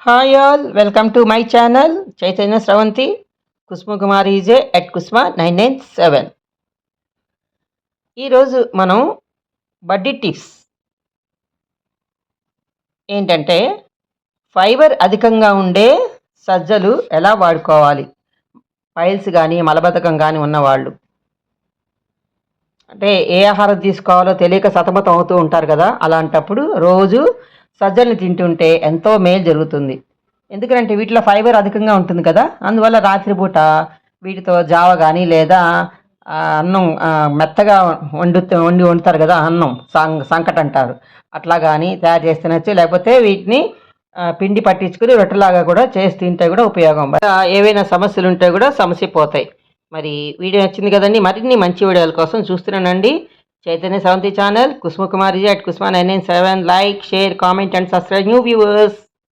Hi all, welcome to my channel Chaitanya Sravanthi Kusmakumari ఈజే at Kusma 997. ఈరోజు మనం బడ్డీ టిప్స్ ఏంటంటే ఫైబర్ అధికంగా ఉండే సజ్జలు ఎలా వాడుకోవాలి. పైల్స్ కానీ మలబద్ధకం కానీ ఉన్నవాళ్ళు అంటే ఏ ఆహారం తీసుకోవాలో తెలియక సతమతం అవుతూ ఉంటారు కదా. అలాంటప్పుడు రోజు సజ్జల్ని తింటుంటే ఎంతో మేలు జరుగుతుంది. ఎందుకంటే వీటిలో ఫైబర్ అధికంగా ఉంటుంది కదా. అందువల్ల రాత్రిపూట వీటితో జావ కానీ లేదా అన్నం మెత్తగా వండి వండుతారు కదా, అన్నం సంకట అంటారు, అట్లా కానీ తయారు చేసి తినచ్చు. లేకపోతే వీటిని పిండి పట్టించుకుని రొట్టెలాగా కూడా చేసి తింటే కూడా ఉపయోగం. ఏవైనా సమస్యలు ఉంటే కూడా సమస్య పోతాయి. మరి వీడియో నచ్చింది కదండి. మరిన్ని మంచి వీడియోల కోసం చూస్తున్నానండి Chaitanya Sravanthi channel Kusmakumari at Kusma 997. Like, share, comment and subscribe new viewers.